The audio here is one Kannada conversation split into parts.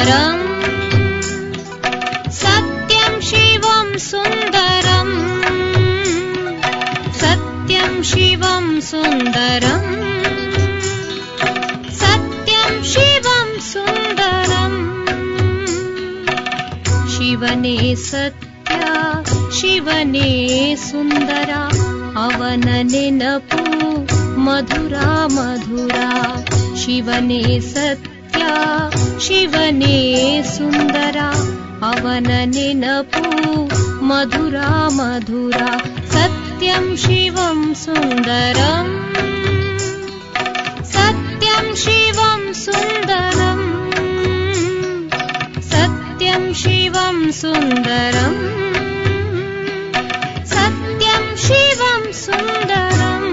सुन्दरम् सत्यं शिवं सुन्दरम् सत्यं शिवं सुन्दरम् सत्यं शिवं सुन्दरम् शिवने सत्य शिवने सुन्दर ಅವನ ನೆನಪು ಮಧುರ ಮಧುರ ಶಿವನೇ ಸತ್ಯ ಶಿವನೇ ಸುಂದರ ಅವನ ನೆನಪು ಮಧುರ ಮಧುರ ಸತ್ಯಂ ಶಿವಂ ಸುಂದರಂ ಸತ್ಯಂ ಶಿವಂ ಸುಂದರಂ ಸತ್ಯಂ ಶಿವಂ ಸುಂದರಂ सत्यं शिवं सुन्दरम्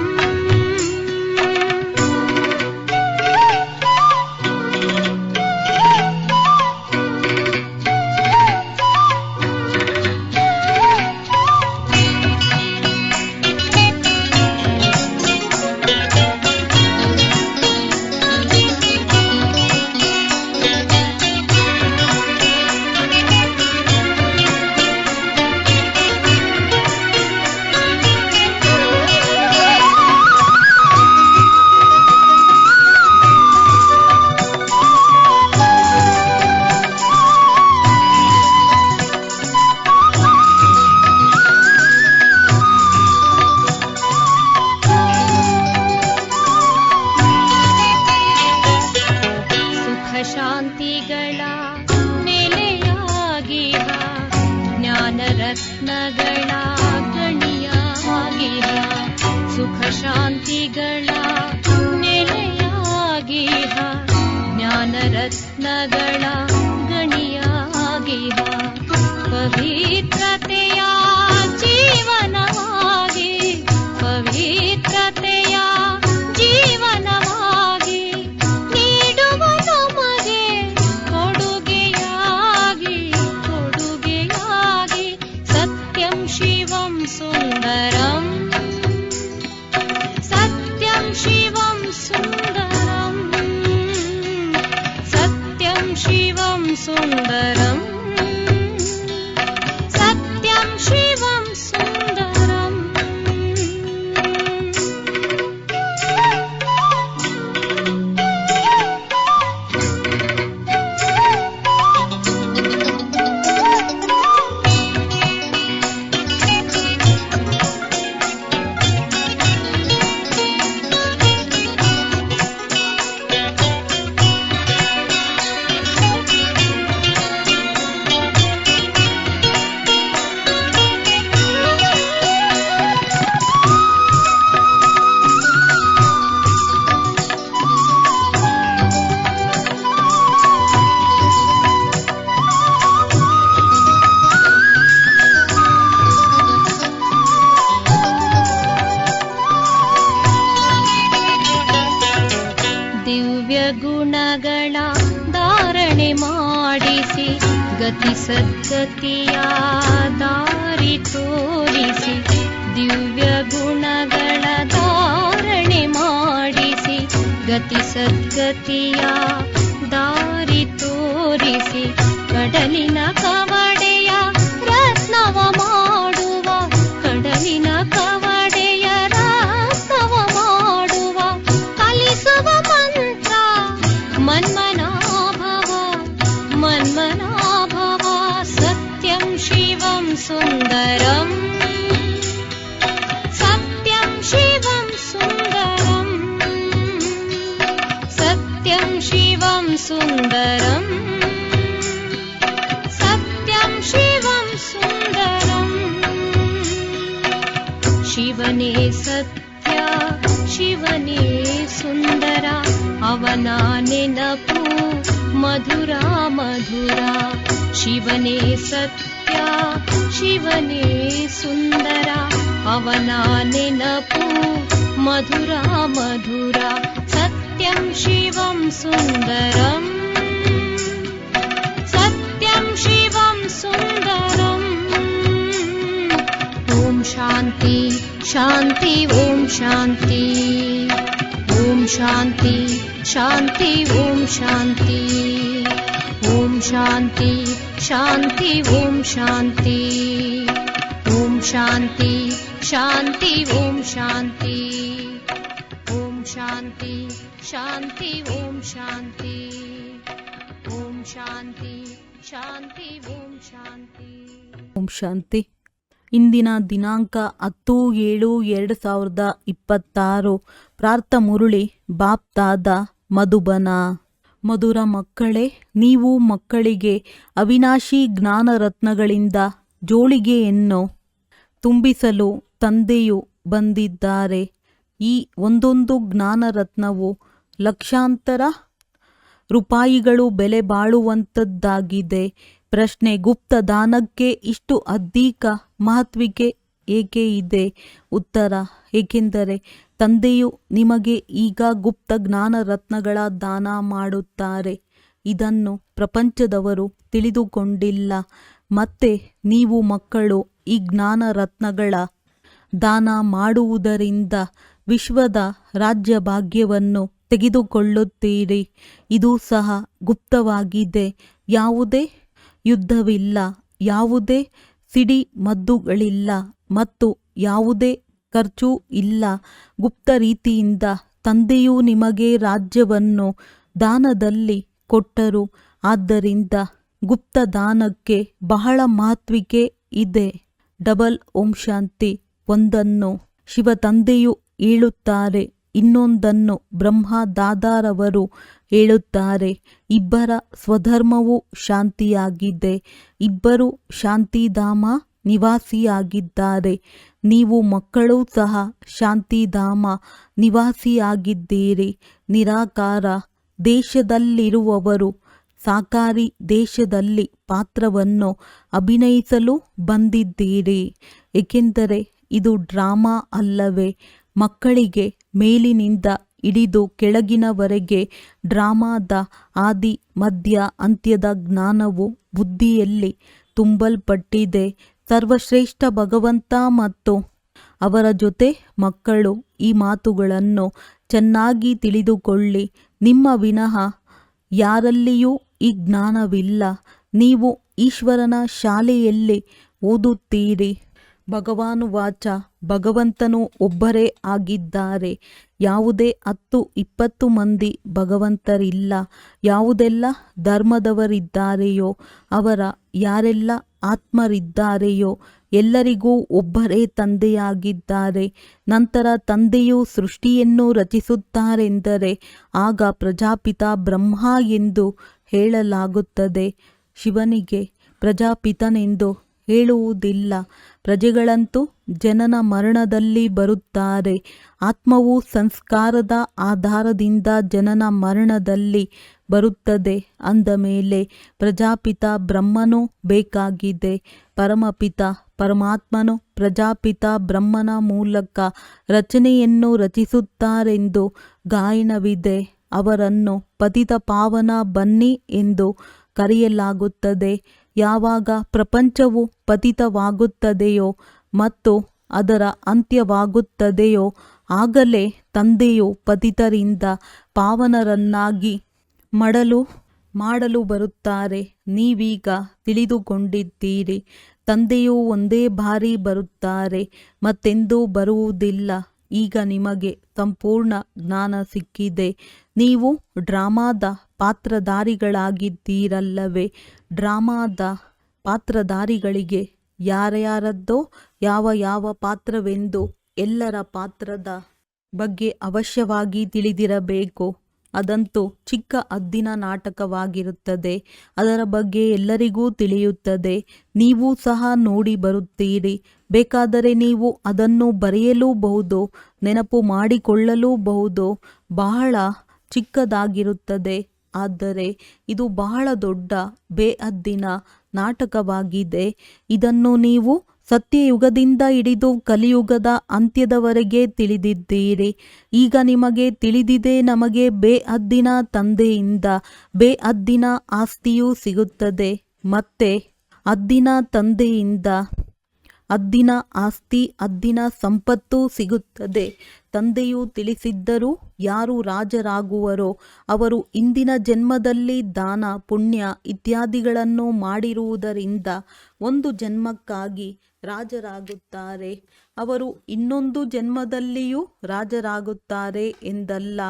ರತ್ನಗಳ ಗಣಿಯಾಗಿಹ ಪವಿತ್ರತೆಯ ಜೀವನವಾಗಿ ಪವಿತ್ರತೆಯ ಜೀವನವಾಗಿ ನೀಡುವ ನಮಗೆ ಕೊಡುಗೆಯಾಗಿ ಕೊಡುಗೆಯಾಗಿ ಸತ್ಯಂ ಶಿವಂ ಸುಂದರಂ ಸತ್ಯಂ ಶಿವಂ ಸುಂದರಂ शिवं सुन्दरम् सत्यं शिवं सुन्दरम् ಗುಣಗಳ ಧಾರಣೆ ಮಾಡಿಸಿ ಗತಿ ಸದ್ಗತಿಯ ದಾರಿ ತೋರಿಸಿ ದಿವ್ಯ ಗುಣಗಳ ಧಾರಣೆ ಮಾಡಿಸಿ ಗತಿ ಸದ್ಗತಿಯ ದಾರಿ ತೋರಿಸಿ ಕಡಲಿನ ಕವಡೆಯ ರತ್ನವ ಮಾಡುವ ಕಡಲಿನ ಕವಡೆಯ ರತ್ನವ ಮಾಡುವ ಕಲಿಸುವ मन्मनाभव मन्मनाभव सत्यं शिवं सुन्दरम् सत्यं शिवं सुन्दरम् सत्यं शिवं सुन्दरम् सत्यं शिवं सुन्दरम् शिवने सत्य शिवने सुन्दर ಅವನ ನೆನಪು ಮಧುರ ಮಧುರ ಶಿವನೇ ಸತ್ಯ ಶಿವನೇ ಸುಂದರ ಅವನ ನೆನಪು ಮಧುರ ಮಧುರ ಸತ್ಯಂ ಶಿವಂ ಸುಂದರಂ ಸತ್ಯಂ ಶಿವಂ ಸುಂದರಂ ಓಂ ಶಾಂತಿ ಶಾಂತಿ ಓಂ ಶಾಂತಿ ಓಂ ಶಾಂತಿ ಶಾಂತಿ ಓಂ ಶಾಂತಿ ಓಂ ಶಾಂತಿ ಶಾಂತಿ ಓಂ ಶಾಂತಿ ಓಂ ಶಾಂತಿ ಶಾಂತಿ ಓಂ ಶಾಂತಿ ಓಂ ಶಾಂತಿ ಶಾಂತಿ ಓಂ ಶಾಂತಿ ಓಂ ಶಾಂತಿ ಶಾಂತಿ ಓಂ ಶಾಂತಿ ಓಂ ಶಾಂತಿ. ಇಂದಿನ ದಿನಾಂಕ 10/7/2026. ಪ್ರಾರ್ಥ ಮುರುಳಿ ಬಾಪ್ದಾದ ಮಧುಬನ. ಮಧುರ ಮಕ್ಕಳೇ, ನೀವು ಮಕ್ಕಳಿಗೆ ಅವಿನಾಶಿ ಜ್ಞಾನರತ್ನಗಳಿಂದ ಜೋಳಿಗೆಯನ್ನು ತುಂಬಿಸಲು ತಂದೆಯು ಬಂದಿದ್ದಾರೆ. ಈ ಒಂದೊಂದು ಜ್ಞಾನರತ್ನವು ಲಕ್ಷಾಂತರ ರೂಪಾಯಿಗಳು ಬೆಲೆ ಬಾಳುವಂಥದ್ದಾಗಿದೆ. ಪ್ರಶ್ನೆ: ಗುಪ್ತ ದಾನಕ್ಕೆ ಇಷ್ಟು ಅಧಿಕ ಮಹತ್ವಿಕೆ ಏಕೆ ಇದೆ? ಉತ್ತರ: ಏಕೆಂದರೆ ತಂದೆಯು ನಿಮಗೆ ಈಗ ಗುಪ್ತ ಜ್ಞಾನರತ್ನಗಳ ದಾನ ಮಾಡುತ್ತಾರೆ. ಇದನ್ನು ಪ್ರಪಂಚದವರು ತಿಳಿದುಕೊಂಡಿಲ್ಲ. ಮತ್ತೆ ನೀವು ಮಕ್ಕಳು ಈ ಜ್ಞಾನರತ್ನಗಳ ದಾನ ಮಾಡುವುದರಿಂದ ವಿಶ್ವದ ರಾಜ್ಯ ಭಾಗ್ಯವನ್ನು ತೆಗೆದುಕೊಳ್ಳುತ್ತೀರಿ. ಇದು ಸಹ ಗುಪ್ತವಾಗಿದೆ. ಯಾವುದೇ ಯುದ್ಧವಿಲ್ಲ, ಯಾವುದೇ ಸಿಡಿಮದ್ದುಗಳಿಲ್ಲ ಮತ್ತು ಯಾವುದೇ ಖರ್ಚು ಇಲ್ಲ. ಗುಪ್ತ ರೀತಿಯಿಂದ ತಂದೆಯು ನಿಮಗೆ ರಾಜ್ಯವನ್ನು ದಾನದಲ್ಲಿ ಕೊಟ್ಟರು. ಆದ್ದರಿಂದ ಗುಪ್ತ ದಾನಕ್ಕೆ ಬಹಳ ಮಹತ್ವಿಕೆ ಇದೆ. ಡಬಲ್ ಓಂ ಶಾಂತಿ. ಒಂದನ್ನು ಶಿವ ತಂದೆಯು ಹೇಳುತ್ತಾರೆ, ಇನ್ನೊಂದನ್ನು ಬ್ರಹ್ಮ ದಾದಾರವರು ಹೇಳುತ್ತಾರೆ. ಇಬ್ಬರ ಸ್ವಧರ್ಮವು ಶಾಂತಿಯಾಗಿದೆ. ಇಬ್ಬರು ಶಾಂತಿಧಾಮ ನಿವಾಸಿಯಾಗಿದ್ದಾರೆ. ನೀವು ಮಕ್ಕಳು ಸಹ ಶಾಂತಿಧಾಮ ನಿವಾಸಿಯಾಗಿದ್ದೀರಿ. ನಿರಾಕಾರ ದೇಶದಲ್ಲಿರುವವರು ಸಾಕಾರಿ ದೇಶದಲ್ಲಿ ಪಾತ್ರವನ್ನು ಅಭಿನಯಿಸಲು ಬಂದಿದ್ದೀರಿ. ಏಕೆಂದರೆ ಇದು ಡ್ರಾಮಾ ಅಲ್ಲವೇ? ಮಕ್ಕಳಿಗೆ ಮೇಲಿನಿಂದ ಹಿಡಿದು ಕೆಳಗಿನವರೆಗೆ ಡ್ರಾಮಾದ ಆದಿ ಮಧ್ಯ ಅಂತ್ಯದ ಜ್ಞಾನವು ಬುದ್ಧಿಯಲ್ಲಿ ತುಂಬಲ್ಪಟ್ಟಿದೆ. ಸರ್ವಶ್ರೇಷ್ಠ ಭಗವಂತ ಮತ್ತು ಅವರ ಜೊತೆ ಮಕ್ಕಳು ಈ ಮಾತುಗಳನ್ನು ಚೆನ್ನಾಗಿ ತಿಳಿದುಕೊಳ್ಳಿ. ನಿಮ್ಮ ವಿನಃ ಯಾರಲ್ಲಿಯೂ ಈ ಜ್ಞಾನವಿಲ್ಲ. ನೀವು ಈಶ್ವರನ ಶಾಲೆಯಲ್ಲಿ ಓದುತ್ತೀರಿ. ಭಗವಾನುವಾಚ: ಭಗವಂತನು ಒಬ್ಬರೇ ಆಗಿದ್ದಾರೆ. ಯಾವುದೇ 10-20 ಮಂದಿ ಭಗವಂತರಿಲ್ಲ. ಯಾವುದೆಲ್ಲ ಧರ್ಮದವರಿದ್ದಾರೆಯೋ ಅವರ ಯಾರೆಲ್ಲ ಆತ್ಮರಿದ್ದಾರೆಯೋ ಎಲ್ಲರಿಗೂ ಒಬ್ಬರೇ ತಂದೆಯಾಗಿದ್ದಾರೆ. ನಂತರ ತಂದೆಯು ಸೃಷ್ಟಿಯನ್ನು ರಚಿಸುತ್ತಾರೆಂದರೆ ಆಗ ಪ್ರಜಾಪಿತ ಬ್ರಹ್ಮ ಎಂದು ಹೇಳಲಾಗುತ್ತದೆ. ಶಿವನಿಗೆ ಪ್ರಜಾಪಿತನೆಂದು ಹೇಳುವುದಿಲ್ಲ. ಪ್ರಜೆಗಳಂತೂ ಜನನ ಮರಣದಲ್ಲಿ ಬರುತ್ತಾರೆ. ಆತ್ಮವು ಸಂಸ್ಕಾರದ ಆಧಾರದಿಂದ ಜನನ ಮರಣದಲ್ಲಿ ಬರುತ್ತದೆ. ಅಂದ ಮೇಲೆ ಪ್ರಜಾಪಿತ ಬ್ರಹ್ಮನು ಬೇಕಾಗಿದೆ. ಪರಮಪಿತ ಪರಮಾತ್ಮನು ಪ್ರಜಾಪಿತ ಬ್ರಹ್ಮನ ಮೂಲಕ ರಚನೆಯನ್ನು ರಚಿಸುತ್ತಾರೆಂದು ಗಾಯನವಿದೆ. ಅವರನ್ನು ಪತಿತ ಪಾವನ ಬನ್ನಿ ಎಂದು ಕರೆಯಲಾಗುತ್ತದೆ. ಯಾವಾಗ ಪ್ರಪಂಚವು ಪತಿತವಾಗುತ್ತದೆಯೋ ಮತ್ತು ಅದರ ಅಂತ್ಯವಾಗುತ್ತದೆಯೋ ಆಗಲೇ ತಂದೆಯು ಪತಿತರಿಂದ ಪಾವನರನ್ನಾಗಿ ಮಾಡಲು ಬರುತ್ತಾರೆ. ನೀವೀಗ ತಿಳಿದುಕೊಂಡಿದ್ದೀರಿ. ತಂದೆಯು ಒಂದೇ ಬಾರಿ ಬರುತ್ತಾರೆ, ಮತ್ತೆಂದೂ ಬರುವುದಿಲ್ಲ. ಈಗ ನಿಮಗೆ ಸಂಪೂರ್ಣ ಜ್ಞಾನ ಸಿಕ್ಕಿದೆ. ನೀವು ಡ್ರಾಮಾದ ಪಾತ್ರಧಾರಿಗಳಾಗಿದ್ದೀರಲ್ಲವೇ? ಡ್ರಾಮಾದ ಪಾತ್ರಧಾರಿಗಳಿಗೆ ಯಾರ್ಯಾರದ್ದೋ ಯಾವ ಪಾತ್ರವೆಂದು ಎಲ್ಲರ ಪಾತ್ರದ ಬಗ್ಗೆ ಅವಶ್ಯವಾಗಿ ತಿಳಿದಿರಬೇಕು. ಅದಂತೂ ಚಿಕ್ಕ ಹದ್ದಿನ ನಾಟಕವಾಗಿರುತ್ತದೆ. ಅದರ ಬಗ್ಗೆ ಎಲ್ಲರಿಗೂ ತಿಳಿಯುತ್ತದೆ. ನೀವು ಸಹ ನೋಡಿ ಬರುತ್ತೀರಿ. ಬೇಕಾದರೆ ನೀವು ಅದನ್ನು ಬರೆಯಲೂಬಹುದು, ನೆನಪು ಮಾಡಿಕೊಳ್ಳಲೂಬಹುದು. ಬಹಳ ಚಿಕ್ಕದಾಗಿರುತ್ತದೆ. ಆದರೆ ಇದು ಬಹಳ ದೊಡ್ಡ ಬೇಹದ್ದಿನ ನಾಟಕವಾಗಿದೆ. ಇದನ್ನು ನೀವು ಸತ್ಯಯುಗದಿಂದ ಹಿಡಿದು ಕಲಿಯುಗದ ಅಂತ್ಯದವರೆಗೆ ತಿಳಿದಿದ್ದೀರಿ. ಈಗ ನಿಮಗೆ ತಿಳಿದಿದೆ. ನಮಗೆ ಬೇಹದ್ದಿನ ತಂದೆಯಿಂದ ಬೇಹದ್ದಿನ ಆಸ್ತಿಯೂ ಸಿಗುತ್ತದೆ. ಮತ್ತೆ ಹದ್ದಿನ ತಂದೆಯಿಂದ ಅದ್ದಿನ ಆಸ್ತಿ ಅದ್ದಿನ ಸಂಪತ್ತು ಸಿಗುತ್ತದೆ. ತಂದೆಯು ತಿಳಿಸಿದ್ದರೂ ಯಾರು ರಾಜರಾಗುವರೋ ಅವರು ಇಂದಿನ ಜನ್ಮದಲ್ಲಿ ದಾನ ಪುಣ್ಯ ಇತ್ಯಾದಿಗಳನ್ನು ಮಾಡಿರುವುದರಿಂದ ಒಂದು ಜನ್ಮಕ್ಕಾಗಿ ರಾಜರಾಗುತ್ತಾರೆ. ಅವರು ಇನ್ನೊಂದು ಜನ್ಮದಲ್ಲಿಯೂ ರಾಜರಾಗುತ್ತಾರೆ ಎಂದಲ್ಲ.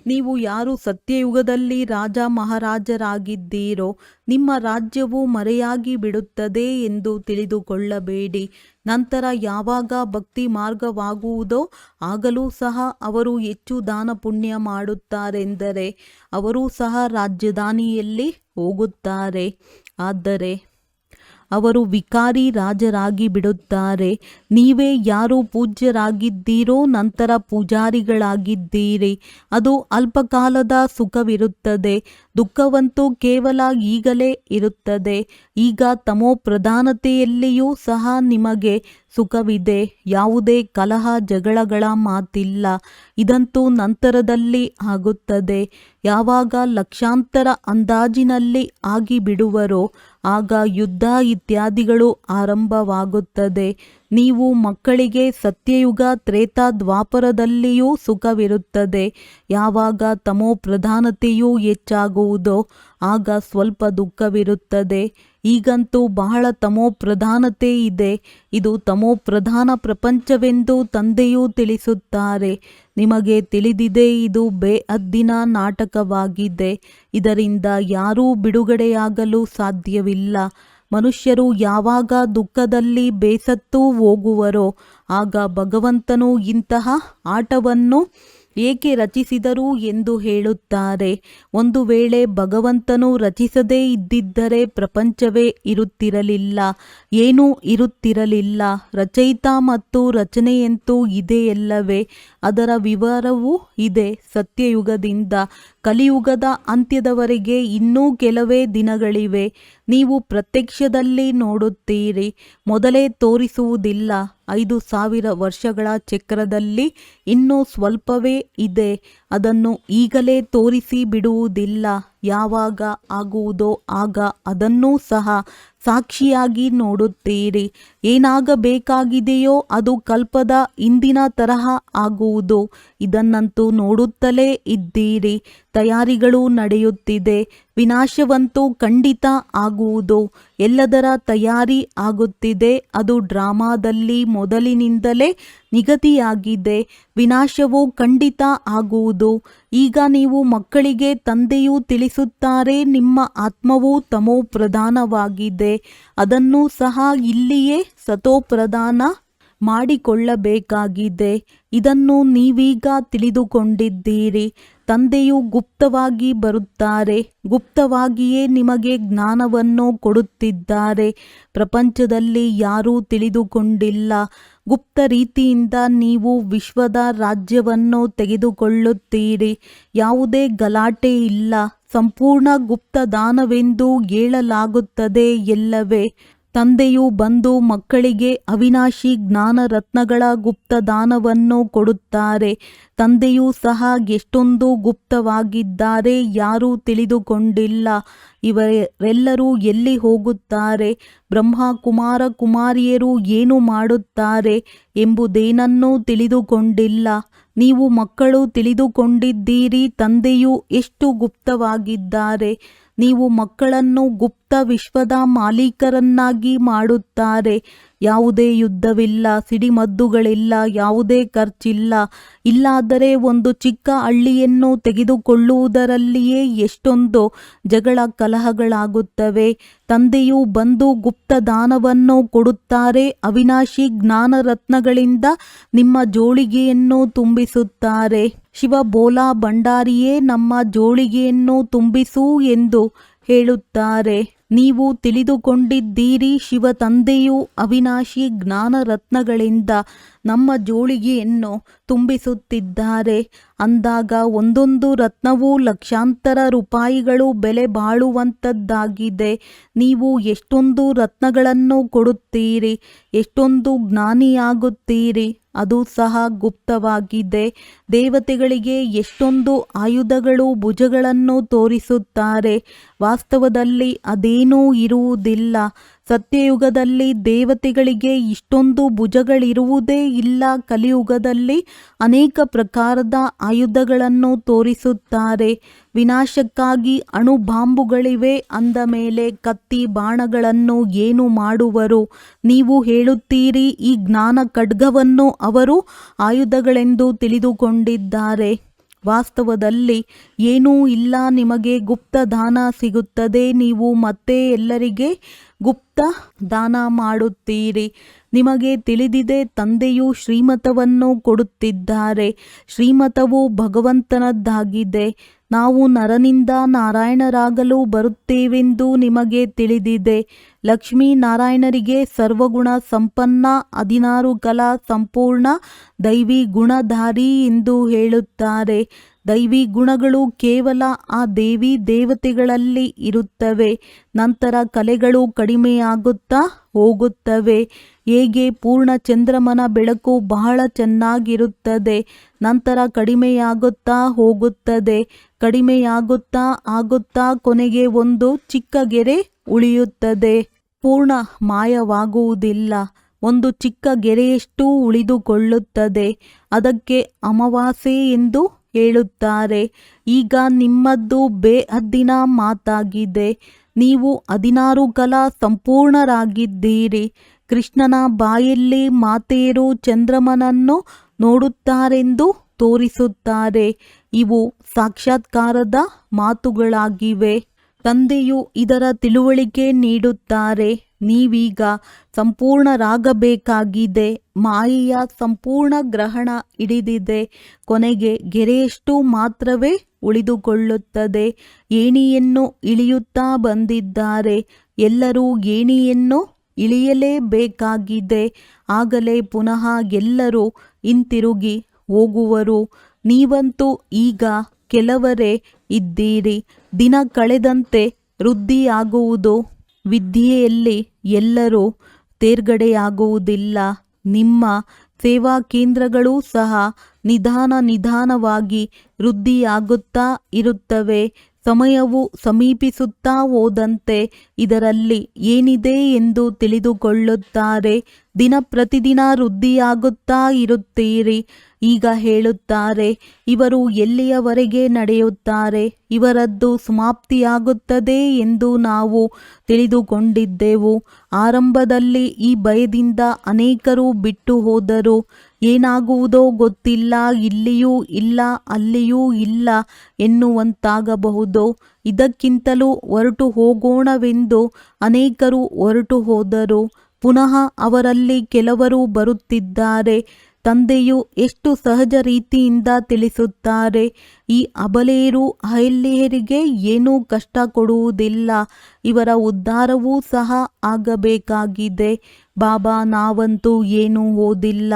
ನೀವು ಯಾರು ಸತ್ಯಯುಗದಲ್ಲಿ ರಾಜ ಮಹಾರಾಜರಾಗಿದ್ದೀರೋ ನಿಮ್ಮ ರಾಜ್ಯವು ಮರೆಯಾಗಿ ಬಿಡುತ್ತದೆ ಎಂದು ತಿಳಿದುಕೊಳ್ಳಬೇಡಿ. ನಂತರ ಯಾವಾಗ ಭಕ್ತಿ ಮಾರ್ಗವಾಗುವುದೋ ಆಗಲೂ ಸಹ ಅವರು ಹೆಚ್ಚು ದಾನ ಪುಣ್ಯ ಮಾಡುತ್ತಾರೆಂದರೆ ಅವರೂ ಸಹ ರಾಜಧಾನಿಯಲ್ಲಿ ಹೋಗುತ್ತಾರೆ. ಆದರೆ ಅವರು ವಿಕಾರಿ ರಾಜರಾಗಿ ಬಿಡುತ್ತಾರೆ. ನೀವೇ ಯಾರು ಪೂಜ್ಯರಾಗಿದ್ದೀರೋ ನಂತರ ಪೂಜಾರಿಗಳಾಗಿದ್ದೀರಿ. ಅದು ಅಲ್ಪಕಾಲದ ಸುಖವಿರುತ್ತದೆ. ದುಃಖವಂತೂ ಕೇವಲ ಈಗಲೇ ಇರುತ್ತದೆ. ಈಗ ತಮೋ ಪ್ರಧಾನತೆಯಲ್ಲಿಯೂ ಸಹ ನಿಮಗೆ ಸುಖವಿದೆ. ಯಾವುದೇ ಕಲಹ ಜಗಳಗಳ ಮಾತಿಲ್ಲ. ಇದಂತೂ ನಂತರದಲ್ಲಿ ಆಗುತ್ತದೆ. ಯಾವಾಗ ಲಕ್ಷಾಂತರ ಅಂದಾಜಿನಲ್ಲಿ ಆಗಿಬಿಡುವರೋ ಆಗ ಯುದ್ಧ ಇತ್ಯಾದಿಗಳು ಆರಂಭವಾಗುತ್ತದೆ. ನೀವು ಮಕ್ಕಳಿಗೆ ಸತ್ಯಯುಗ ತ್ರೇತಾ ದ್ವಾಪರದಲ್ಲಿಯೂ ಸುಖವಿರುತ್ತದೆ. ಯಾವಾಗ ತಮೋ ಪ್ರಧಾನತೆಯೂ ಹೆಚ್ಚಾಗುವುದೋ ಆಗ ಸ್ವಲ್ಪ ದುಃಖವಿರುತ್ತದೆ. ಈಗಂತೂ ಬಹಳ ತಮೋ ಪ್ರಧಾನತೆ ಇದೆ. ಇದು ತಮೋ ಪ್ರಧಾನ ಪ್ರಪಂಚವೆಂದು ತಂದೆಯೂ ತಿಳಿಸುತ್ತಾರೆ. ನಿಮಗೆ ತಿಳಿದಿದೆ ಇದು ಬೇಅದ್ದಿನ ನಾಟಕವಾಗಿದೆ. ಇದರಿಂದ ಯಾರೂ ಬಿಡುಗಡೆಯಾಗಲು ಸಾಧ್ಯವಿಲ್ಲ. ಮನುಷ್ಯರು ಯಾವಾಗ ದುಃಖದಲ್ಲಿ ಬೇಸತ್ತು ಹೋಗುವರೋ ಆಗ ಭಗವಂತನು ಇಂತಹ ಆಟವನ್ನು ಏಕೆ ರಚಿಸಿದರು ಎಂದು ಹೇಳುತ್ತಾರೆ. ಒಂದು ವೇಳೆ ಭಗವಂತನು ರಚಿಸದೇ ಇದ್ದಿದ್ದರೆ ಪ್ರಪಂಚವೇ ಇರುತ್ತಿರಲಿಲ್ಲ, ಏನೂ ಇರುತ್ತಿರಲಿಲ್ಲ. ರಚಯಿತ ಮತ್ತು ರಚನೆಯಂತೂ ಇದೆಯಲ್ಲವೇ? ಅದರ ವಿವರವೂ ಇದೆ. ಸತ್ಯಯುಗದಿಂದ ಕಲಿಯುಗದ ಅಂತ್ಯದವರೆಗೆ ಇನ್ನೂ ಕೆಲವೇ ದಿನಗಳಿವೆ. ನೀವು ಪ್ರತ್ಯಕ್ಷದಲ್ಲಿ ನೋಡುತ್ತೀರಿ. ಮೊದಲೇ ತೋರಿಸುವುದಿಲ್ಲ. 5000 ವರ್ಷಗಳ ಚಕ್ರದಲ್ಲಿ ಇನ್ನೂ ಸ್ವಲ್ಪವೇ ಇದೆ. ಅದನ್ನು ಈಗಲೇ ತೋರಿಸಿ ಬಿಡುವುದಿಲ್ಲ. ಯಾವಾಗ ಆಗುವುದೋ ಆಗ ಅದನ್ನೂ ಸಹ ಸಾಕ್ಷಿಯಾಗಿ ನೋಡುತ್ತೀರಿ. ಏನಾಗಬೇಕಾಗಿದೆಯೋ ಅದು ಕಲ್ಪದ ಹಿಂದಿನ ತರಹ ಆಗುವುದು. ಇದನ್ನಂತೂ ನೋಡುತ್ತಲೇ ಇದ್ದೀರಿ. ತಯಾರಿಗಳು ನಡೆಯುತ್ತಿದೆ. ವಿನಾಶವಂತೂ ಖಂಡಿತ ಆಗುವುದು. ಎಲ್ಲದರ ತಯಾರಿ ಆಗುತ್ತಿದೆ. ಅದು ಡ್ರಾಮಾದಲ್ಲಿ ಮೊದಲಿನಿಂದಲೇ ನಿಗದಿಯಾಗಿದೆ. ವಿನಾಶವು ಖಂಡಿತ ಆಗುವುದು. ಈಗ ನೀವು ಮಕ್ಕಳಿಗೆ ತಂದೆಯು ತಿಳಿಸುತ್ತಾರೆ ನಿಮ್ಮ ಆತ್ಮವು ತಮೋ ಪ್ರಧಾನವಾಗಿದೆ. ಅದನ್ನೂ ಸಹ ಇಲ್ಲಿಯೇ ಸತೋಪ್ರಧಾನ ಮಾಡಿಕೊಳ್ಳಬೇಕಾಗಿದೆ. ಇದನ್ನು ನೀವೀಗ ತಿಳಿದುಕೊಂಡಿದ್ದೀರಿ. ತಂದೆಯು ಗುಪ್ತವಾಗಿ ಬರುತ್ತಾರೆ. ಗುಪ್ತವಾಗಿಯೇ ನಿಮಗೆ ಜ್ಞಾನವನ್ನು ಕೊಡುತ್ತಿದ್ದಾರೆ. ಪ್ರಪಂಚದಲ್ಲಿ ಯಾರೂ ತಿಳಿದುಕೊಂಡಿಲ್ಲ. ಗುಪ್ತ ರೀತಿಯಿಂದ ನೀವು ವಿಶ್ವದ ರಾಜ್ಯವನ್ನು ತೆಗೆದುಕೊಳ್ಳುತ್ತೀರಿ. ಯಾವುದೇ ಗಲಾಟೆ ಇಲ್ಲ. ಸಂಪೂರ್ಣ ಗುಪ್ತದಾನವೆಂದು ಹೇಳಲಾಗುತ್ತದೆ ಎಲ್ಲವೇ. ತಂದೆಯು ಬಂದು ಮಕ್ಕಳಿಗೆ ಅವಿನಾಶಿ ಜ್ಞಾನ ರತ್ನಗಳ ಗುಪ್ತದಾನವನ್ನು ಕೊಡುತ್ತಾರೆ. ತಂದೆಯೂ ಸಹ ಎಷ್ಟೊಂದು ಗುಪ್ತವಾಗಿದ್ದಾರೆ, ಯಾರೂ ತಿಳಿದುಕೊಂಡಿಲ್ಲ. ಇವರೆಲ್ಲರೂ ಎಲ್ಲಿ ಹೋಗುತ್ತಾರೆ? ಬ್ರಹ್ಮ ಕುಮಾರ ಕುಮಾರಿಯರು ಏನು ಮಾಡುತ್ತಾರೆ ಎಂಬುದೇನನ್ನೂ ತಿಳಿದುಕೊಂಡಿಲ್ಲ. ನೀವು ಮಕ್ಕಳು ತಿಳಿದುಕೊಂಡಿದ್ದೀರಿ ತಂದೆಯು ಎಷ್ಟು ಗುಪ್ತವಾಗಿದ್ದಾರೆ. ನೀವು ಮಕ್ಕಳನ್ನು ಗುಪ್ತ ವಿಶ್ವದ ಮಾಲೀಕರನ್ನಾಗಿ ಮಾಡುತ್ತಾರೆ. ಯಾವುದೇ ಯುದ್ಧವಿಲ್ಲ, ಸಿಡಿಮದ್ದುಗಳಿಲ್ಲ, ಯಾವುದೇ ಖರ್ಚಿಲ್ಲ. ಇಲ್ಲಾದರೆ ಒಂದು ಚಿಕ್ಕ ಹಳ್ಳಿಯನ್ನು ತೆಗೆದುಕೊಳ್ಳುವುದರಲ್ಲಿಯೇ ಎಷ್ಟೊಂದು ಜಗಳ ಕಲಹಗಳಾಗುತ್ತವೆ. ತಂದೆಯು ಬಂದು ಗುಪ್ತದಾನವನ್ನು ಕೊಡುತ್ತಾರೆ. ಅವಿನಾಶಿ ಜ್ಞಾನ ರತ್ನಗಳಿಂದ ನಿಮ್ಮ ಜೋಳಿಗೆಯನ್ನು ತುಂಬಿಸುತ್ತಾರೆ. ಶಿವ ಬೋಲಾ ಭಂಡಾರಿಯೇ ನಮ್ಮ ಜೋಳಿಗೆಯನ್ನು ತುಂಬಿಸು ಎಂದು ಹೇಳುತ್ತಾರೆ. ನೀವು ತಿಳಿದುಕೊಂಡಿದ್ದೀರಿ ಶಿವ ತಂದೆಯು ಅವಿನಾಶಿ ಜ್ಞಾನ ರತ್ನಗಳಿಂದ ನಮ್ಮ ಜೋಳಿಗೆಯನ್ನು ತುಂಬಿಸುತ್ತಿದ್ದಾರೆ. ಅಂದಾಗ ಒಂದೊಂದು ರತ್ನವೂ ಲಕ್ಷಾಂತರ ರೂಪಾಯಿಗಳು ಬೆಲೆ ಬಾಳುವಂಥದ್ದಾಗಿದೆ. ನೀವು ಎಷ್ಟೊಂದು ರತ್ನಗಳನ್ನು ಕೊಡುತ್ತೀರಿ, ಎಷ್ಟೊಂದು ಜ್ಞಾನಿಯಾಗುತ್ತೀರಿ. ಅದು ಸಹ ಗುಪ್ತವಾಗಿದೆ. ದೇವತೆಗಳಿಗೆ ಎಷ್ಟೊಂದು ಆಯುಧಗಳು ಭುಜಗಳನ್ನು ತೋರಿಸುತ್ತಾರೆ. ವಾಸ್ತವದಲ್ಲಿ ಅದೇನೂ ಇರುವುದಿಲ್ಲ. ಸತ್ಯಯುಗದಲ್ಲಿ ದೇವತೆಗಳಿಗೆ ಇಷ್ಟೊಂದು ಭುಜಗಳಿರುವುದೇ ಇಲ್ಲ. ಕಲಿಯುಗದಲ್ಲಿ ಅನೇಕ ಪ್ರಕಾರದ ಆಯುಧಗಳನ್ನು ತೋರಿಸುತ್ತಾರೆ. ವಿನಾಶಕ್ಕಾಗಿ ಅಣುಬಾಂಬುಗಳಿವೆ ಅಂದ ಮೇಲೆ ಕತ್ತಿ ಬಾಣಗಳನ್ನು ಏನು ಮಾಡುವರು? ನೀವು ಹೇಳುತ್ತೀರಿ ಈ ಜ್ಞಾನ ಖಡ್ಗವನ್ನು ಅವರು ಆಯುಧಗಳೆಂದು ತಿಳಿದುಕೊಂಡಿದ್ದಾರೆ. ವಾಸ್ತವದಲ್ಲಿ ಏನೂ ಇಲ್ಲ. ನಿಮಗೆ ಗುಪ್ತ ದಾನ ಸಿಗುತ್ತದೆ. ನೀವು ಮತ್ತೆ ಎಲ್ಲರಿಗೆ ಗುಪ್ತ ದಾನ ಮಾಡುತ್ತೀರಿ. ನಿಮಗೆ ತಿಳಿದಿದೆ, ತಂದೆಯು ಶ್ರೀಮತವನ್ನು ಕೊಡುತ್ತಿದ್ದಾರೆ. ಶ್ರೀಮತವು ಭಗವಂತನದ್ದಾಗಿದೆ. ನಾವು ನರನಿಂದ ನಾರಾಯಣರಾಗಲು ಬರುತ್ತೇವೆಂದು ನಿಮಗೆ ತಿಳಿದಿದೆ. ಲಕ್ಷ್ಮೀನಾರಾಯಣರಿಗೆ ಸರ್ವಗುಣ ಸಂಪನ್ನ, 16 ಕಲಾ ಸಂಪೂರ್ಣ, ದೈವಿ ಗುಣಧಾರಿ ಎಂದು ಹೇಳುತ್ತಾರೆ. ದೈವಿ ಗುಣಗಳು ಕೇವಲ ಆ ದೇವಿ ದೇವತೆಗಳಲ್ಲಿ ಇರುತ್ತವೆ. ನಂತರ ಕಲೆಗಳು ಕಡಿಮೆಯಾಗುತ್ತಾ ಹೋಗುತ್ತವೆ. ಹೇಗೆ ಪೂರ್ಣ ಚಂದ್ರಮನ ಬೆಳಕು ಬಹಳ ಚೆನ್ನಾಗಿರುತ್ತದೆ, ನಂತರ ಕಡಿಮೆಯಾಗುತ್ತಾ ಹೋಗುತ್ತದೆ. ಕಡಿಮೆಯಾಗುತ್ತಾ ಆಗುತ್ತಾ ಕೊನೆಗೆ ಒಂದು ಚಿಕ್ಕ ಗೆರೆ ಉಳಿಯುತ್ತದೆ. ಪೂರ್ಣ ಮಾಯವಾಗುವುದಿಲ್ಲ. ಒಂದು ಚಿಕ್ಕ ಗೆರೆಯಷ್ಟು ಉಳಿದುಕೊಳ್ಳುತ್ತದೆ. ಅದಕ್ಕೆ ಅಮಾವಾಸ್ಯೆ ಎಂದು ಹೇಳುತ್ತಾರೆ. ಈಗ ನಿಮ್ಮದ್ದು ಬೇಹದ್ದಿನ ಮಾತಾಗಿದೆ. ನೀವು 16 ಕಲಾ ಸಂಪೂರ್ಣರಾಗಿದ್ದೀರಿ. ಕೃಷ್ಣನ ಬಾಯಲ್ಲಿ ಮಾತೆಯರು ಚಂದ್ರಮನನ್ನು ನೋಡುತ್ತಾರೆಂದು ತೋರಿಸುತ್ತಾರೆ. ಇವು ಸಾಕ್ಷಾತ್ಕಾರದ ಮಾತುಗಳಾಗಿವೆ. ತಂದೆಯು ಇದರ ತಿಳುವಳಿಕೆ ನೀಡುತ್ತಾರೆ. ನೀವೀಗ ಸಂಪೂರ್ಣರಾಗಬೇಕಾಗಿದೆ. ಮಾಯೆಯ ಸಂಪೂರ್ಣ ಗ್ರಹಣ ಹಿಡಿದಿದೆ. ಕೊನೆಗೆ ಗೆರೆಯಷ್ಟು ಮಾತ್ರವೇ ಉಳಿದುಕೊಳ್ಳುತ್ತದೆ. ಏಣಿಯನ್ನು ಇಳಿಯುತ್ತಾ ಬಂದಿದ್ದಾರೆ. ಎಲ್ಲರೂ ಏಣಿಯನ್ನು ಇಳಿಯಲೇಬೇಕಾಗಿದೆ. ಆಗಲೇ ಪುನಃ ಎಲ್ಲರೂ ಹಿಂತಿರುಗಿ ಹೋಗುವರು. ನೀವಂತೂ ಈಗ ಕೆಲವರೇ ಇದ್ದೀರಿ. ದಿನ ಕಳೆದಂತೆ ವೃದ್ಧಿಯಾಗುವುದು. ವಿದ್ಯೆಯಲ್ಲಿ ಎಲ್ಲರೂ ತೇರ್ಗಡೆಯಾಗುವುದಿಲ್ಲ. ನಿಮ್ಮ ಸೇವಾ ಕೇಂದ್ರಗಳೂ ಸಹ ನಿಧಾನವಾಗಿ ವೃದ್ಧಿಯಾಗುತ್ತಾ ಇರುತ್ತವೆ. ಸಮಯವು ಸಮೀಪಿಸುತ್ತಾ ಹೋದಂತೆ ಇದರಲ್ಲಿ ಏನಿದೆ ಎಂದು ತಿಳಿದುಕೊಳ್ಳುತ್ತಾರೆ. ದಿನ ಪ್ರತಿದಿನ ವೃದ್ಧಿಯಾಗುತ್ತಾ ಇರುತ್ತೀರಿ. ಈಗ ಹೇಳುತ್ತಾರೆ, ಇವರು ಎಲ್ಲಿಯವರೆಗೆ ನಡೆಯುತ್ತಾರೆ? ಇವರದ್ದು ಸಮಾಪ್ತಿಯಾಗುತ್ತದೆ ಎಂದು ನಾವು ತಿಳಿದುಕೊಂಡಿದ್ದೆವು. ಆರಂಭದಲ್ಲಿ ಈ ಭಯದಿಂದ ಅನೇಕರು ಬಿಟ್ಟು ಹೋದರು. ಏನಾಗುವುದೋ ಗೊತ್ತಿಲ್ಲ, ಇಲ್ಲಿಯೂ ಇಲ್ಲ, ಅಲ್ಲಿಯೂ ಇಲ್ಲ ಎನ್ನುವಂತಾಗಬಹುದು. ಇದಕ್ಕಿಂತಲೂ ಹೊರಟು ಹೋಗೋಣವೆಂದು ಅನೇಕರು ಹೊರಟು ಹೋದರು. ಪುನಃ ಅವರಲ್ಲಿ ಕೆಲವರು ಬರುತ್ತಿದ್ದಾರೆ. ತಂದೆಯು ಎಷ್ಟು ಸಹಜ ರೀತಿಯಿಂದ ತಿಳಿಸುತ್ತಾರೆ. ಈ ಅಬಲೆಯರು ಅಹಲ್ಯೆಯರಿಗೆ ಏನೂ ಕಷ್ಟ ಕೊಡುವುದಿಲ್ಲ. ಇವರ ಉದ್ಧಾರವೂ ಸಹ ಆಗಬೇಕಾಗಿದೆ. ಬಾಬಾ, ನಾವಂತೂ ಏನೂ ಓದಿಲ್ಲ,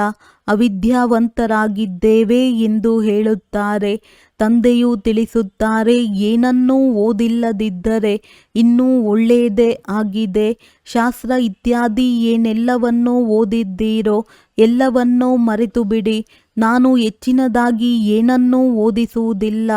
ಅವಿದ್ಯಾವಂತರಾಗಿದ್ದೇವೆ ಎಂದು ಹೇಳುತ್ತಾರೆ. ತಂದೆಯು ತಿಳಿಸುತ್ತಾರೆ, ಏನನ್ನೂ ಓದಿಲ್ಲದಿದ್ದರೆ ಇನ್ನೂ ಒಳ್ಳೆಯದೇ ಆಗಿದೆ. ಶಾಸ್ತ್ರ ಇತ್ಯಾದಿ ಏನೆಲ್ಲವನ್ನೂ ಓದಿದ್ದೀರೋ ಎಲ್ಲವನ್ನೂ ಮರೆತು ಬಿಡಿ. ನಾನು ಹೆಚ್ಚಿನದಾಗಿ ಏನನ್ನೂ ಓದಿಸುವುದಿಲ್ಲ.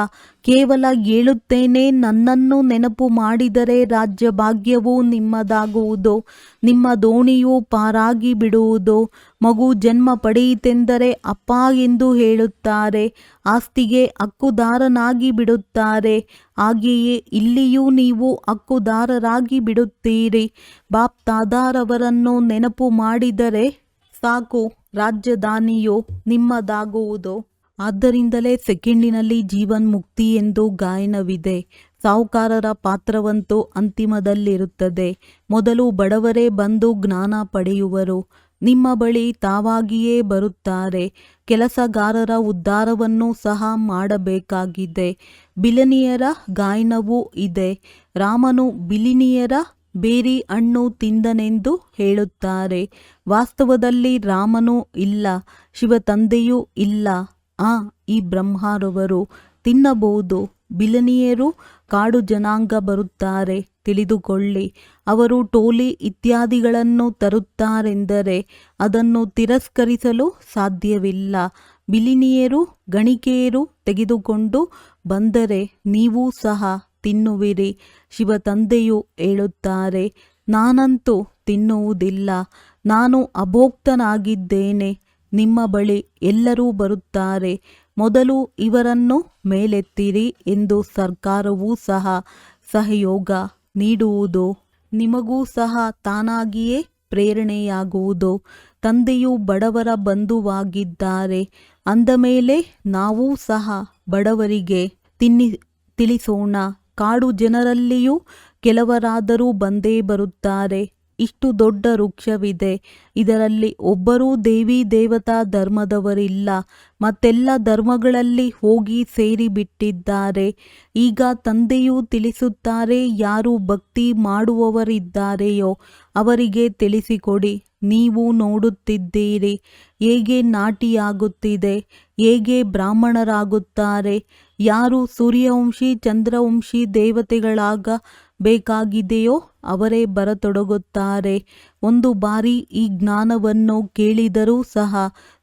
ಕೇವಲ ಹೇಳುತ್ತೇನೆ, ನನ್ನನ್ನು ನೆನಪು ಮಾಡಿದರೆ ರಾಜ್ಯ ಭಾಗ್ಯವು ನಿಮ್ಮದಾಗುವುದು. ನಿಮ್ಮ ದೋಣಿಯು ಪಾರಾಗಿ ಬಿಡುವುದು. ಮಗು ಜನ್ಮ ಪಡೆಯಿತೆಂದರೆ ಅಪ್ಪ ಎಂದು ಹೇಳುತ್ತಾರೆ. ಆಸ್ತಿಗೆ ಹಕ್ಕುದಾರನಾಗಿ ಬಿಡುತ್ತಾರೆ. ಹಾಗೆಯೇ ಇಲ್ಲಿಯೂ ನೀವು ಹಕ್ಕುದಾರರಾಗಿ ಬಿಡುತ್ತೀರಿ. ಬಾಪ್ ದಾದಾರವರನ್ನು ನೆನಪು ಮಾಡಿದರೆ ಸಾಕು, ರಾಜಧಾನಿಯು ನಿಮ್ಮದಾಗುವುದು. ಆದ್ದರಿಂದಲೇ ಸೆಕೆಂಡಿನಲ್ಲಿ ಜೀವನ್ ಮುಕ್ತಿ ಎಂದು ಗಾಯನವಿದೆ. ಸಾಹುಕಾರರ ಪಾತ್ರವಂತೂ ಅಂತಿಮದಲ್ಲಿರುತ್ತದೆ. ಮೊದಲು ಬಡವರೇ ಬಂದು ಜ್ಞಾನ ಪಡೆಯುವರು. ನಿಮ್ಮ ಬಳಿ ತಾವಾಗಿಯೇ ಬರುತ್ತಾರೆ. ಕೆಲಸಗಾರರ ಉದ್ಧಾರವನ್ನು ಸಹ ಮಾಡಬೇಕಾಗಿದೆ. ಬಿಲಿನಿಯರ ಗಾಯನವೂ ಇದೆ. ರಾಮನು ಬಿಲಿನಿಯರ ಬೇರಿ ಹಣ್ಣು ತಿಂದನೆಂದು ಹೇಳುತ್ತಾರೆ. ವಾಸ್ತವದಲ್ಲಿ ರಾಮನೂ ಇಲ್ಲ, ಶಿವ ತಂದೆಯೂ ಇಲ್ಲ. ಈ ಬ್ರಹ್ಮರವರು ತಿನ್ನಬಹುದು. ಬಿಲಿನಿಯರು ಕಾಡು ಜನಾಂಗ ಬರುತ್ತಾರೆ, ತಿಳಿದುಕೊಳ್ಳಿ. ಅವರು ಟೋಲಿ ಇತ್ಯಾದಿಗಳನ್ನು ತರುತ್ತಾರೆಂದರೆ ಅದನ್ನು ತಿರಸ್ಕರಿಸಲು ಸಾಧ್ಯವಿಲ್ಲ. ಬಿಲಿನಿಯರು ಗಣಿಕೆಯರು ತೆಗೆದುಕೊಂಡು ಬಂದರೆ ನೀವು ಸಹ ತಿನ್ನುವಿರಿ. ಶಿವ ತಂದೆಯು ಹೇಳುತ್ತಾರೆ, ನಾನಂತೂ ತಿನ್ನುವುದಿಲ್ಲ. ನಾನು ಅಭೋಕ್ತನಾಗಿದ್ದೇನೆ. ನಿಮ್ಮ ಬಳಿ ಎಲ್ಲರೂ ಬರುತ್ತಾರೆ. ಮೊದಲು ಇವರನ್ನು ಮೇಲೆತ್ತಿರಿ ಎಂದು ಸರ್ಕಾರವೂ ಸಹ ಸಹಯೋಗ ನೀಡುವುದು. ನಿಮಗೂ ಸಹ ತಾನಾಗಿಯೇ ಪ್ರೇರಣೆಯಾಗುವುದು. ತಂದೆಯು ಬಡವರ ಬಂಧುವಾಗಿದ್ದಾರೆ ಅಂದಮೇಲೆ ನಾವೂ ಸಹ ಬಡವರಿಗೆ ತಿಳಿಸೋಣ. ಕಾಡು ಜನರಲ್ಲಿಯೂ ಕೆಲವರಾದರೂ ಬಂದೇ ಬರುತ್ತಾರೆ. ಇಷ್ಟು ದೊಡ್ಡ ವೃಕ್ಷವಿದೆ. ಇದರಲ್ಲಿ ಒಬ್ಬರೂ ದೇವಿ ದೇವತಾ ಧರ್ಮದವರಿಲ್ಲ. ಮತ್ತೆಲ್ಲ ಧರ್ಮಗಳಲ್ಲಿ ಹೋಗಿ ಸೇರಿಬಿಟ್ಟಿದ್ದಾರೆ. ಈಗ ತಂದೆಯು ತಿಳಿಸುತ್ತಾರೆ, ಯಾರು ಭಕ್ತಿ ಮಾಡುವವರಿದ್ದಾರೆಯೋ ಅವರಿಗೆ ತಿಳಿಸಿಕೊಡಿ. ನೀವು ನೋಡುತ್ತಿದ್ದೀರಿ ಹೇಗೆ ನಾಟಿಯಾಗುತ್ತಿದೆ, ಹೇಗೆ ಬ್ರಾಹ್ಮಣರಾಗುತ್ತಾರೆ. ಯಾರು ಸೂರ್ಯವಂಶಿ ಚಂದ್ರವಂಶಿ ದೇವತೆಗಳಾಗಬೇಕಾಗಿದೆಯೋ ಅವರೇ ಬರತೊಡಗುತ್ತಾರೆ. ಒಂದು ಬಾರಿ ಈ ಜ್ಞಾನವನ್ನು ಕೇಳಿದರೂ ಸಹ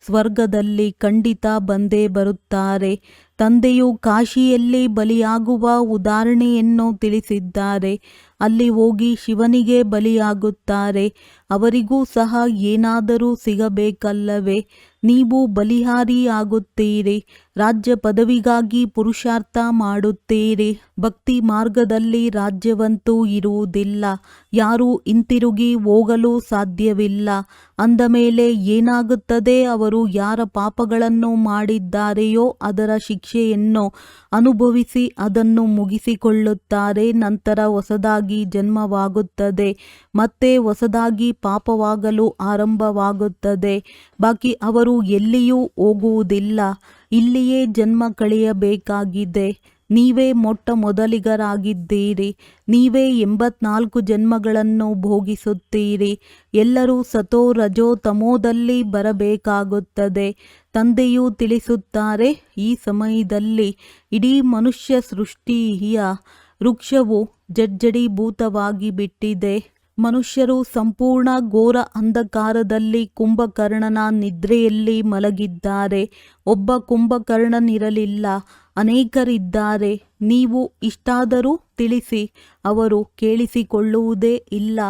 ಸ್ವರ್ಗದಲ್ಲಿ ಖಂಡಿತ ಬಂದೇ ಬರುತ್ತಾರೆ. ತಂದೆಯು ಕಾಶಿಯಲ್ಲಿ ಬಲಿಯಾಗುವ ಉದಾಹರಣೆಯನ್ನು ತಿಳಿಸಿದ್ದಾರೆ. ಅಲ್ಲಿ ಹೋಗಿ ಶಿವನಿಗೆ ಬಲಿಯಾಗುತ್ತಾರೆ. ಅವರಿಗೂ ಸಹ ಏನಾದರೂ ಸಿಗಬೇಕಲ್ಲವೇ? ನೀವು ಬಲಿಹಾರಿಯಾಗುತ್ತೀರಿ. ರಾಜ್ಯ ಪದವಿಗಾಗಿ ಪುರುಷಾರ್ಥ ಮಾಡುತ್ತೀರಿ. ಭಕ್ತಿ ಮಾರ್ಗದಲ್ಲಿ ರಾಜ್ಯವಂತೂ ಇರುವುದಿಲ್ಲ. ಯಾರೂ ಹಿಂತಿರುಗಿ ಹೋಗಲು ಸಾಧ್ಯವಿಲ್ಲ. ಅಂದಮೇಲೆ ಏನಾಗುತ್ತದೆ? ಅವರು ಯಾರ ಪಾಪಗಳನ್ನು ಮಾಡಿದ್ದಾರೆಯೋ ಅದರ ಶಿಕ್ಷೆಯನ್ನು ಅನುಭವಿಸಿ ಅದನ್ನು ಮುಗಿಸಿಕೊಳ್ಳುತ್ತಾರೆ. ನಂತರ ಹೊಸದಾಗಿ ಜನ್ಮವಾಗುತ್ತದೆ. ಮತ್ತೆ ಹೊಸದಾಗಿ ಪಾಪವಾಗಲು ಆರಂಭವಾಗುತ್ತದೆ. ಬಾಕಿ ಅವರು ಎಲ್ಲಿಯೂ ಹೋಗುವುದಿಲ್ಲ. ಇಲ್ಲಿಯೇ ಜನ್ಮ ಕಳೆಯಬೇಕಾಗಿದೆ. ನೀವೇ ಮೊಟ್ಟ ಮೊದಲಿಗರಾಗಿದ್ದೀರಿ. ನೀವೇ 84 ಜನ್ಮಗಳನ್ನು ಭೋಗಿಸುತ್ತೀರಿ. ಎಲ್ಲರೂ ಸತೋ ರಜೋ ತಮೋದಲ್ಲಿ ಬರಬೇಕಾಗುತ್ತದೆ. ತಂದೆಯು ತಿಳಿಸುತ್ತಾರೆ, ಈ ಸಮಯದಲ್ಲಿ ಇಡೀ ಮನುಷ್ಯ ಸೃಷ್ಟಿಯ ವೃಕ್ಷವು ಜಡ್ಜಡೀಭೂತವಾಗಿ ಬಿಟ್ಟಿದೆ. ಮನುಷ್ಯರು ಸಂಪೂರ್ಣ ಘೋರ ಅಂಧಕಾರದಲ್ಲಿ ಕುಂಭಕರ್ಣನ ನಿದ್ರೆಯಲ್ಲಿ ಮಲಗಿದ್ದಾರೆ. ಒಬ್ಬ ಕುಂಭಕರ್ಣನಿರಲಿಲ್ಲ, ಅನೇಕರಿದ್ದಾರೆ. ನೀವು ಇಷ್ಟಾದರೂ ತಿಳಿಸಿ. ಅವರು ಕೇಳಿಸಿಕೊಳ್ಳುವುದೇ ಇಲ್ಲ.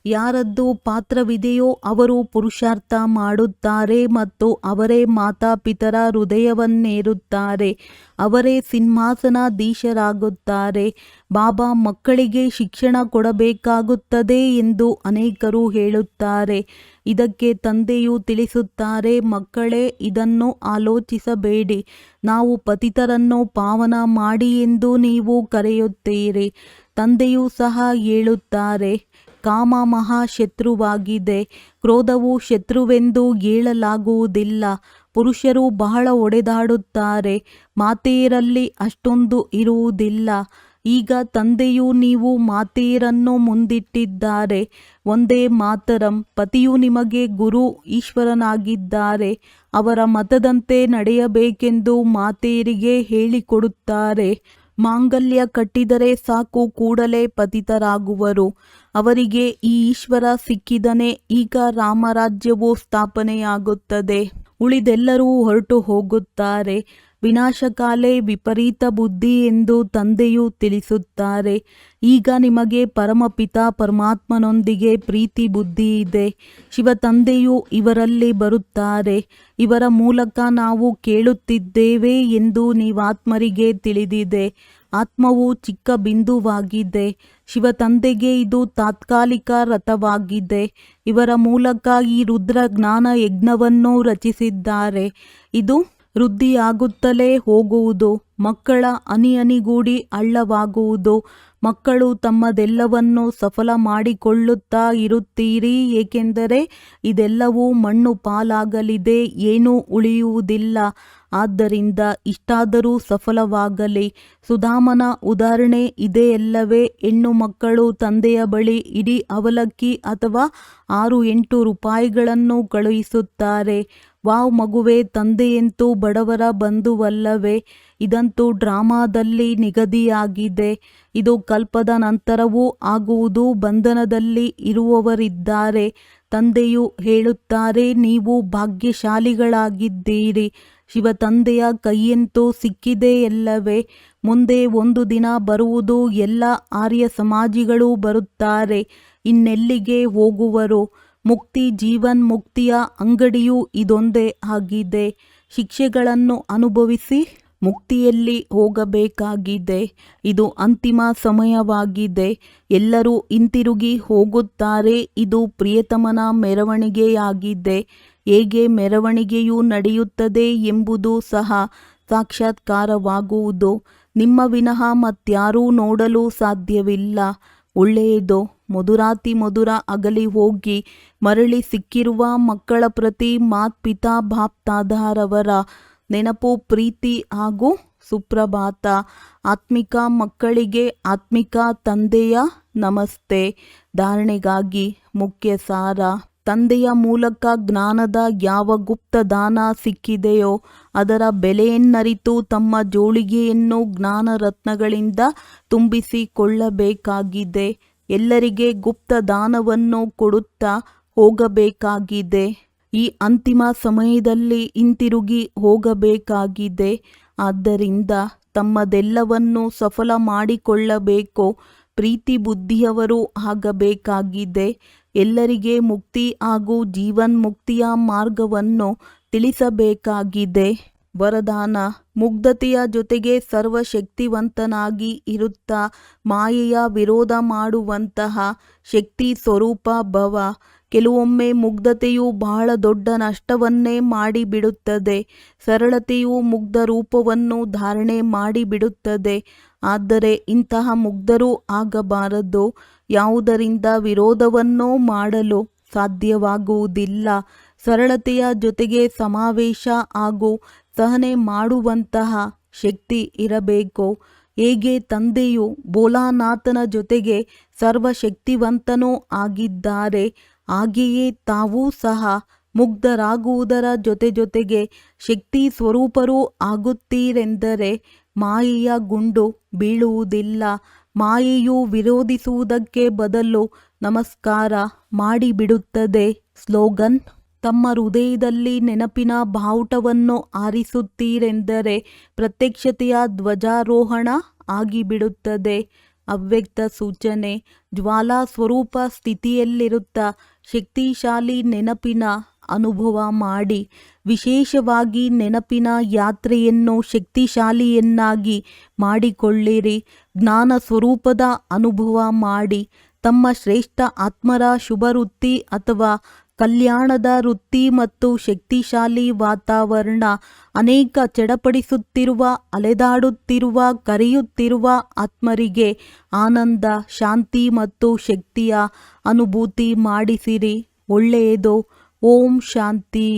ಯಾರದ್ದು ಪಾತ್ರವಿದೆಯೋ ಅವರು ಪುರುಷಾರ್ಥ ಮಾಡುತ್ತಾರೆ ಮತ್ತು ಅವರೇ ಮಾತಾಪಿತರ ಹೃದಯವನ್ನೇರುತ್ತಾರೆ. ಅವರೇ ಸಿಂಹಾಸನಾಧೀಶರಾಗುತ್ತಾರೆ. ಬಾಬಾ ಮಕ್ಕಳಿಗೆ ಶಿಕ್ಷಣ ಕೊಡಬೇಕಾಗುತ್ತದೆ ಎಂದು ಅನೇಕರು ಹೇಳುತ್ತಾರೆ. ಇದಕ್ಕೆ ತಂದೆಯು ತಿಳಿಸುತ್ತಾರೆ, ಮಕ್ಕಳೇ, ಇದನ್ನು ಆಲೋಚಿಸಬೇಡಿ. ನಾವು ಪತಿತರನ್ನು ಪಾವನ ಮಾಡಿ ಎಂದು ನೀವು ಕರೆಯುತ್ತೀರಿ. ತಂದೆಯೂ ಸಹ ಹೇಳುತ್ತಾರೆ, ಕಾಮ ಮಹಾಶತ್ರುವಾಗಿದೆ. ಕ್ರೋಧವು ಶತ್ರುವೆಂದು ಹೇಳಲಾಗುವುದಿಲ್ಲ. ಪುರುಷರು ಬಹಳ ಹೊಡೆದಾಡುತ್ತಾರೆ. ಮಾತೆಯರಲ್ಲಿ ಅಷ್ಟೊಂದು ಇರುವುದಿಲ್ಲ. ಈಗ ತಂದೆಯು ನೀವು ಮಾತೆಯರನ್ನು ಮುಂದಿಟ್ಟಿದ್ದಾರೆ. ಒಂದೇ ಮಾತರಂ. ಪತಿಯು ನಿಮಗೆ ಗುರು ಈಶ್ವರನಾಗಿದ್ದಾರೆ. ಅವರ ಮತದಂತೆ ನಡೆಯಬೇಕೆಂದು ಮಾತೆಯರಿಗೆ ಹೇಳಿಕೊಡುತ್ತಾರೆ. ಮಾಂಗಲ್ಯ ಕಟ್ಟಿದರೆ ಸಾಕು, ಕೂಡಲೇ ಪತಿತರಾಗುವರು. ಅವರಿಗೆ ಈ ಈಶ್ವರ ಸಿಕ್ಕಿದನೇ ಈಗ ರಾಮರಾಜ್ಯವು ಸ್ಥಾಪನೆಯಾಗುತ್ತದೆ. ಉಳಿದೆಲ್ಲರೂ ಹೊರಟು ಹೋಗುತ್ತಾರೆ. ವಿನಾಶಕಾಲೇ ವಿಪರೀತ ಬುದ್ಧಿ ಎಂದು ತಂದೆಯು ತಿಳಿಸುತ್ತಾರೆ. ಈಗ ನಿಮಗೆ ಪರಮಪಿತ ಪರಮಾತ್ಮನೊಂದಿಗೆ ಪ್ರೀತಿ ಬುದ್ಧಿ ಇದೆ. ಶಿವ ತಂದೆಯು ಇವರಲ್ಲಿ ಬರುತ್ತಾರೆ. ಇವರ ಮೂಲಕ ನಾವು ಕೇಳುತ್ತಿದ್ದೇವೆ ಎಂದು ನೀವಾತ್ಮರಿಗೆ ತಿಳಿದಿದೆ. ಆತ್ಮವು ಚಿಕ್ಕ ಬಿಂದುವಾಗಿದೆ. ಶಿವ ತಂದೆಗೆ ಇದು ತಾತ್ಕಾಲಿಕ ರಥವಾಗಿದೆ. ಇವರ ಮೂಲಕ ಈ ರುದ್ರ ಜ್ಞಾನ ಯಜ್ಞವನ್ನು ರಚಿಸಿದ್ದಾರೆ. ಇದು ವೃದ್ಧಿಯಾಗುತ್ತಲೇ ಹೋಗುವುದು. ಮಕ್ಕಳ ಹನಿಗೂಡಿ ಹಳ್ಳವಾಗುವುದು. ಮಕ್ಕಳು ತಮ್ಮದೆಲ್ಲವನ್ನು ಸಫಲ ಮಾಡಿಕೊಳ್ಳುತ್ತಾ ಇರುತ್ತೀರಿ. ಏಕೆಂದರೆ ಇದೆಲ್ಲವೂ ಮಣ್ಣು ಪಾಲಾಗಲಿದೆ, ಏನೂ ಉಳಿಯುವುದಿಲ್ಲ. ಆದ್ದರಿಂದ ಇಷ್ಟಾದರೂ ಸಫಲವಾಗಲಿ. ಸುಧಾಮನ ಉದಾಹರಣೆ ಇದೆಯಲ್ಲವೇ? ಹೆಣ್ಣು ಮಕ್ಕಳು ತಂದೆಯ ಬಳಿ ಇಡೀ ಅವಲಕ್ಕಿ ಅಥವಾ 6-8 ರೂಪಾಯಿಗಳನ್ನು ಕಳುಹಿಸುತ್ತಾರೆ. ವಾವ್ ಮಗುವೆ, ತಂದೆಯಂತೂ ಬಡವರ ಬಂಧುವಲ್ಲವೇ? ಇದಂತೂ ಡ್ರಾಮಾದಲ್ಲಿ ನಿಗದಿಯಾಗಿದೆ. ಇದು ಕಲ್ಪದ ನಂತರವೂ ಆಗುವುದು. ಬಂಧನದಲ್ಲಿ ಇರುವವರಿದ್ದಾರೆ. ತಂದೆಯು ಹೇಳುತ್ತಾರೆ, ನೀವು ಭಾಗ್ಯಶಾಲಿಗಳಾಗಿದ್ದೀರಿ. ಶಿವ ತಂದೆಯ ಕೈಯಂತೂ ಸಿಕ್ಕಿದೆಯಲ್ಲವೇ? ಮುಂದೆ ಒಂದು ದಿನ ಬರುವುದು, ಎಲ್ಲ ಆರ್ಯ ಸಮಾಜಿಗಳು ಬರುತ್ತಾರೆ. ಇನ್ನೆಲ್ಲಿಗೆ ಹೋಗುವರು? ಮುಕ್ತಿ ಜೀವನ್ ಮುಕ್ತಿಯ ಅಂಗಡಿಯೂ ಇದೊಂದೇ ಆಗಿದೆ. ಶಿಕ್ಷೆಗಳನ್ನು ಅನುಭವಿಸಿ ಮುಕ್ತಿಯಲ್ಲಿ ಹೋಗಬೇಕಾಗಿದೆ. ಇದು ಅಂತಿಮ ಸಮಯವಾಗಿದೆ. ಎಲ್ಲರೂ ಹಿಂತಿರುಗಿ ಹೋಗುತ್ತಾರೆ. ಇದು ಪ್ರಿಯತಮನ ಮೆರವಣಿಗೆಯಾಗಿದೆ. ಹೇಗೆ ಮೆರವಣಿಗೆಯು ನಡೆಯುತ್ತದೆ ಎಂಬುದು ಸಹ ಸಾಕ್ಷಾತ್ಕಾರವಾಗುವುದು. ನಿಮ್ಮ ವಿನಃ ಮತ್ಯಾರೂ ನೋಡಲು ಸಾಧ್ಯವಿಲ್ಲ. ಒಳ್ಳೆಯದು. ಮಧುರಾತಿ ಮಧುರ ಅಗಲಿ ಹೋಗಿ ಮರಳಿ ಸಿಕ್ಕಿರುವ ಮಕ್ಕಳ ಪ್ರತಿ ಮಾತ್ಪಿತಾ ಬಾಪ್ದಾದಾರವರ ನೆನಪು, ಪ್ರೀತಿ ಹಾಗೂ ಸುಪ್ರಭಾತ. ಆತ್ಮಿಕ ಮಕ್ಕಳಿಗೆ ಆತ್ಮಿಕ ತಂದೆಯ ನಮಸ್ತೆ. ಧಾರಣೆಗಾಗಿ ಮುಖ್ಯ ಸಾರ. ತಂದೆಯ ಮೂಲಕ ಜ್ಞಾನದ ಯಾವ ಗುಪ್ತದಾನ ಸಿಕ್ಕಿದೆಯೋ ಅದರ ಬೆಲೆಯನ್ನರಿತು ತಮ್ಮ ಜೋಳಿಗೆಯನ್ನು ಜ್ಞಾನ ರತ್ನಗಳಿಂದ ತುಂಬಿಸಿಕೊಳ್ಳಬೇಕಾಗಿದೆ. ಎಲ್ಲರಿಗೆ ಗುಪ್ತದಾನವನ್ನು ಕೊಡುತ್ತಾ ಹೋಗಬೇಕಾಗಿದೆ. ಈ ಅಂತಿಮ ಸಮಯದಲ್ಲಿ ಹಿಂತಿರುಗಿ ಹೋಗಬೇಕಾಗಿದೆ. ಆದ್ದರಿಂದ ತಮ್ಮದೆಲ್ಲವನ್ನು ಸಫಲ ಮಾಡಿಕೊಳ್ಳಬೇಕು. ಪ್ರೀತಿ ಬುದ್ಧಿಯವರು ಆಗಬೇಕಾಗಿದೆ. ಎಲ್ಲರಿಗೆ ಮುಕ್ತಿ ಹಾಗೂ ಜೀವನ್ಮುಕ್ತಿಯ ಮಾರ್ಗವನ್ನು ತಿಳಿಸಬೇಕಾಗಿದೆ. ವರದಾನ: ಮುಗ್ಧತೆಯ ಜೊತೆಗೆ ಸರ್ವಶಕ್ತಿವಂತನಾಗಿ ಇರುತ್ತಾ ಮಾಯೆಯ ವಿರೋಧ ಮಾಡುವಂತಹ ಶಕ್ತಿ ಸ್ವರೂಪ ಭವ. ಕೆಲವೊಮ್ಮೆ ಮುಗ್ಧತೆಯು ಬಹಳ ದೊಡ್ಡ ನಷ್ಟವನ್ನೇ ಮಾಡಿಬಿಡುತ್ತದೆ. ಸರಳತೆಯು ಮುಗ್ಧ ರೂಪವನ್ನು ಧಾರಣೆ ಮಾಡಿಬಿಡುತ್ತದೆ. ಆದರೆ ಇಂತಹ ಮುಗ್ಧರು ಆಗಬಾರದು. ಯಾವುದರಿಂದ ವಿರೋಧವನ್ನೂ ಮಾಡಲು ಸಾಧ್ಯವಾಗುವುದಿಲ್ಲ. ಸರಳತೆಯ ಜೊತೆಗೆ ಸಮಾವೇಶ ಹಾಗೂ ಸಹನೆ ಮಾಡುವಂತಹ ಶಕ್ತಿ ಇರಬೇಕು. ಹೇಗೆ ತಂದೆಯು ಭೋಲಾನಾಥನ ಜೊತೆಗೆ ಸರ್ವಶಕ್ತಿವಂತನೂ ಆಗಿದ್ದಾರೆ, ಹಾಗೆಯೇ ತಾವೂ ಸಹ ಮುಗ್ಧರಾಗುವುದರ ಜೊತೆಗೆ ಶಕ್ತಿ ಸ್ವರೂಪರೂ ಆಗುತ್ತೀರೆಂದರೆ ಮಾಯೆಯ ಗುಂಡು ಬೀಳುವುದಿಲ್ಲ. ಮಾಯೆಯು ವಿರೋಧಿಸುವುದಕ್ಕೆ ಬದಲು ನಮಸ್ಕಾರ ಮಾಡಿಬಿಡುತ್ತದೆ. ಸ್ಲೋಗನ್: ತಮ್ಮ ಹೃದಯದಲ್ಲಿ ನೆನಪಿನ ಬಾವುಟವನ್ನು ಆರಿಸುತ್ತೀರೆಂದರೆ ಪ್ರತ್ಯಕ್ಷತೆಯ ಧ್ವಜಾರೋಹಣ ಆಗಿಬಿಡುತ್ತದೆ. ಅವ್ಯಕ್ತ ಸೂಚನೆ: ಜ್ವಾಲಾ ಸ್ವರೂಪ ಸ್ಥಿತಿಯಲ್ಲಿರುತ್ತಾ ಶಕ್ತಿಶಾಲಿ ನೆನಪಿನ ಅನುಭವ ಮಾಡಿ. ವಿಶೇಷವಾಗಿ ನೆನಪಿನ ಯಾತ್ರೆಯನ್ನು ಶಕ್ತಿಶಾಲಿಯನ್ನಾಗಿ ಮಾಡಿಕೊಳ್ಳಿರಿ. ಜ್ಞಾನ ಸ್ವರೂಪದ ಅನುಭವ ಮಾಡಿ. ತಮ್ಮ ಶ್ರೇಷ್ಠ ಆತ್ಮರ ಶುಭ ವೃತ್ತಿ ಅಥವಾ ಕಲ್ಯಾಣದ ವೃತ್ತಿ ಮತ್ತು ಶಕ್ತಿಶಾಲಿ ವಾತಾವರಣ ಅನೇಕ ಚಡಪಡಿಸುತ್ತಿರುವ, ಅಲೆದಾಡುತ್ತಿರುವ, ಕರೆಯುತ್ತಿರುವ ಆತ್ಮರಿಗೆ ಆನಂದ, ಶಾಂತಿ ಮತ್ತು ಶಕ್ತಿಯ ಅನುಭೂತಿ ಮಾಡಿಸಿರಿ. ಒಳ್ಳೆಯದು. ಓಂ ಶಾಂತಿ.